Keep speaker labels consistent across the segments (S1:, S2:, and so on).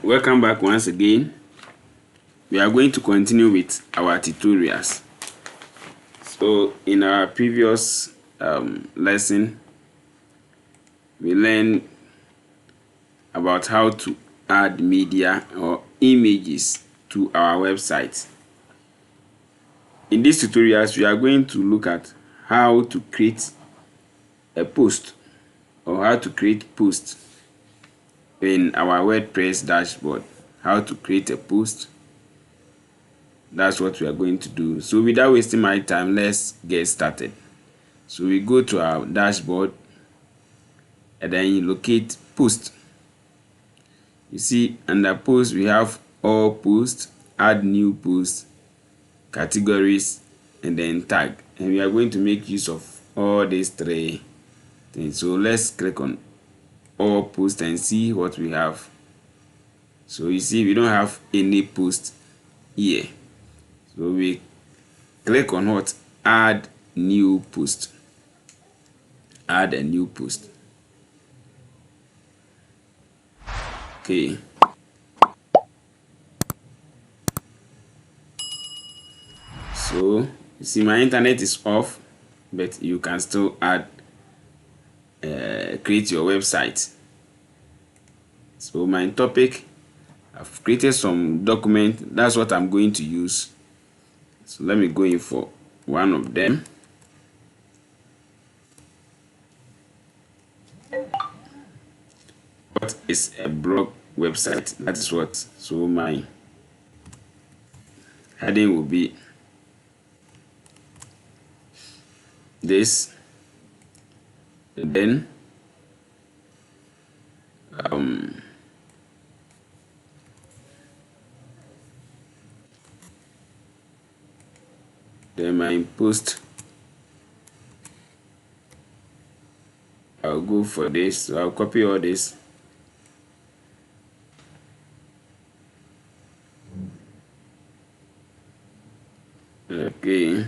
S1: Welcome back once again. We are going to continue with our tutorials. So in our previous lesson, we learned about how to add media or images to our website. In these tutorials, we are going to look at how to create a post or how to create posts in our WordPress dashboard. How to create a post. That's what we are going to do. So without wasting my time, let's get started. So we go to our dashboard and then you locate post. You see under post we have all posts, add new posts, categories, and then tag. And we are going to make use of all these three things. So let's click on all posts and see what we have. So you see we don't have any post here. So we click on what? Add new post. Add a new post. Okay. So you see my internet is off, but you can still add create your website. So my topic, I've created some document. That's what I'm going to use. So let me go in for one of them. What is a blog website? That is what. So my heading will be this, and then my post, I'll go for this. So I'll copy all this. Okay.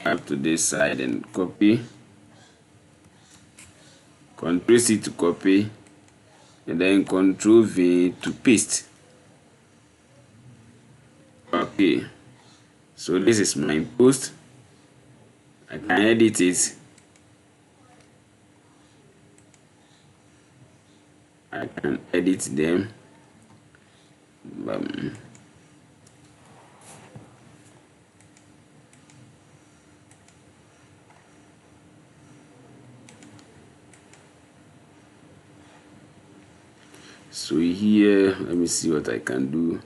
S1: Up to this side and copy. Ctrl C to copy, and then Ctrl V to paste. Okay. So this is my post. I can edit it. I can edit them. So here, let me see what I can do.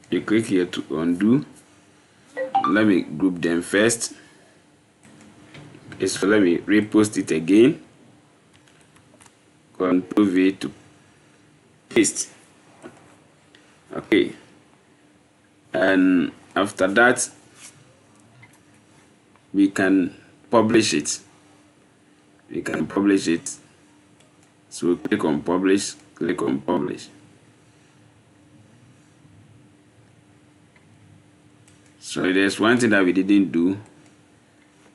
S1: You click here to undo. Let me group them first. So let me repost it again. Ctrl V to paste. Okay. And after that, we can publish it. We can publish it. So click on publish, click on publish. So there's one thing that we didn't do.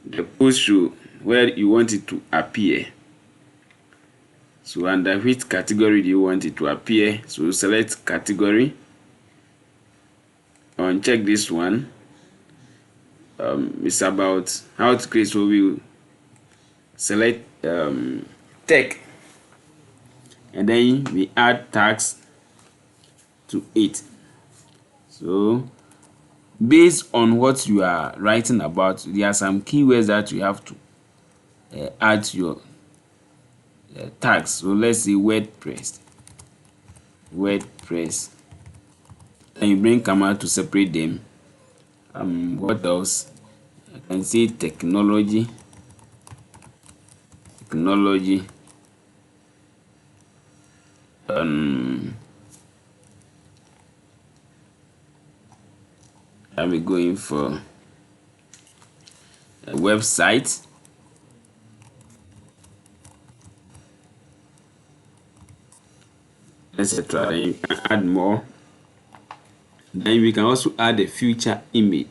S1: The post should where you want it to appear. So under which category do you want it to appear? So select category. Uncheck this one. It's about how to create. So we will select tech, and then we add tags to it. So based on what you are writing about, there are some keywords that you have to add to your tags. So let's say WordPress, and you bring Canva to separate them. What else? I can say technology. I'm going for a website. Etc. Then you can add more. Then we can also add a future image.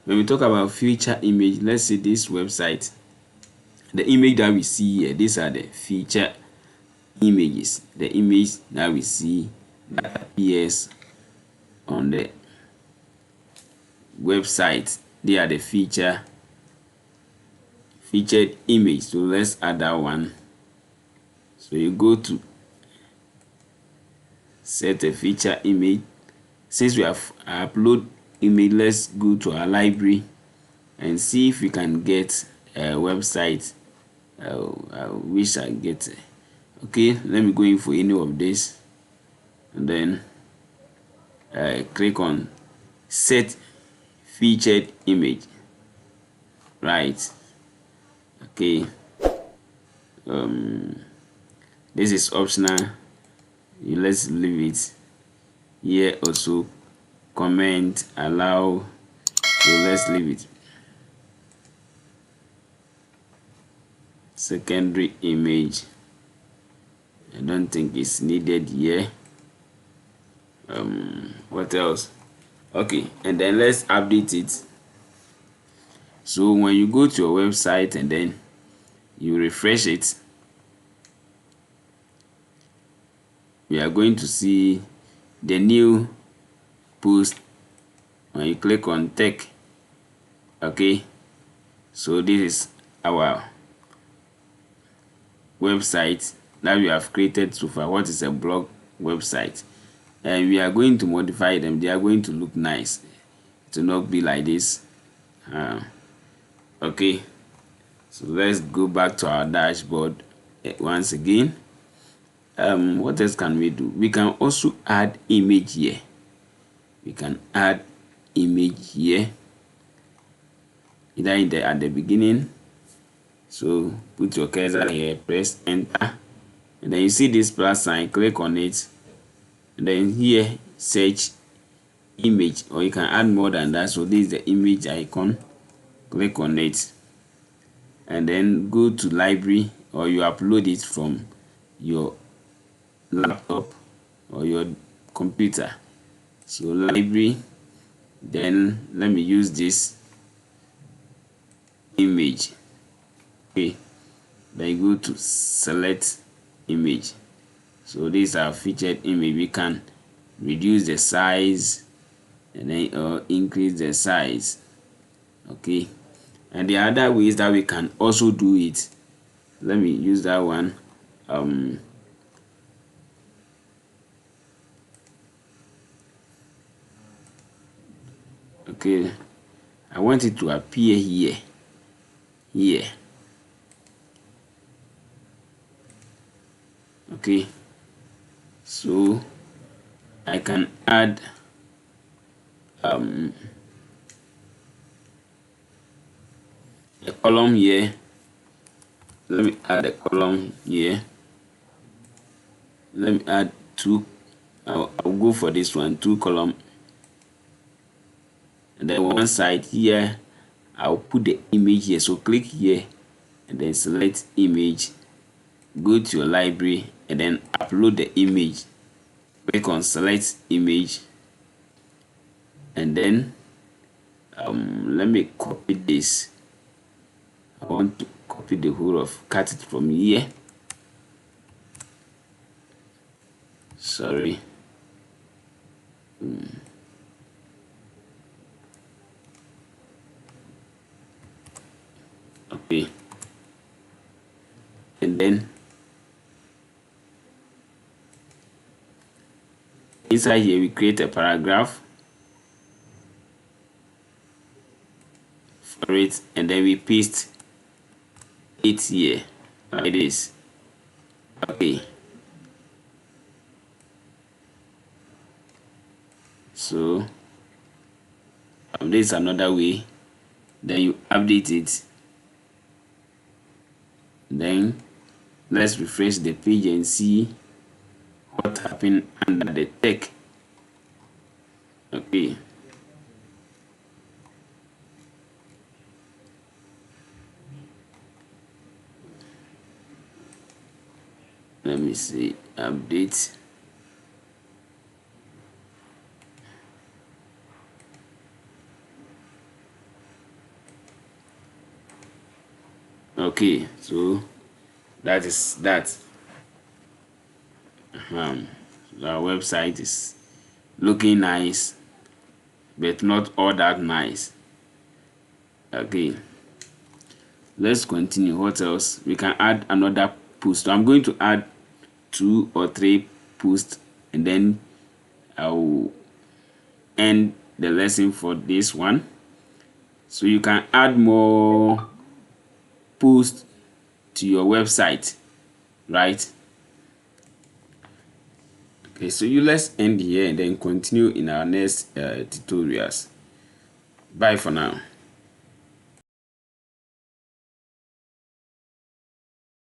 S1: When we talk about future image, let's say this website, the image that we see here, these are the feature images. The image that we see that appears on the website, they are the featured image. So let's add that one. So you go to set a feature image. Since we have upload image, let's go to our library and see if we can get a website. I wish I get okay, let me go in for any of this and then click on set featured image. Right, okay, this is optional. Let's leave it here. Also comment allow, so let's leave it. Secondary image, I don't think it's needed here. What else? Okay, and then let's update it. So when you go to your website and then you refresh it, we are going to see the new post when you click on tech. Okay, so this is our website that we have created so far. What is a blog website? And we are going to modify them. They are going to look nice. It will not be like this. Okay, so let's go back to our dashboard once again. What else can we do? We can also add image here. We can add image here, either at the beginning. So put your cursor here, press enter, and then you see this plus sign, click on it, and then here search image, or you can add more than that. So this is the image icon, click on it, and then go to library, or you upload it from your laptop or your computer. So library, then let me use this image. Okay, then you go to select image. So these are featured image. We can reduce the size and then or increase the size. Okay, and the other ways that we can also do it, let me use that one. Okay, I want it to appear here. Okay, so I can add a column here. Let me add a column here. Let me add two. I'll go for this one, 2 column, and then one side here I'll put the image here. So click here and then select image, go to your library and then upload the image. Click on select image, and then let me copy this. I want to copy the whole of, cut it from here. Sorry. Okay, and then inside here we create a paragraph for it, and then we paste it here like this. Okay, so this is another way. Then you update it. Then let's refresh the page and see what happened under the tech. Okay, let me see, update. Okay, so that is that. Our website is looking nice, but not all that nice. Okay, let's continue. What else? We can add another post. I'm going to add 2 or 3 posts, and then I'll end the lesson for this one. So you can add more posts to your website, right? Okay, so let's end here and then continue in our next tutorials. Bye for now.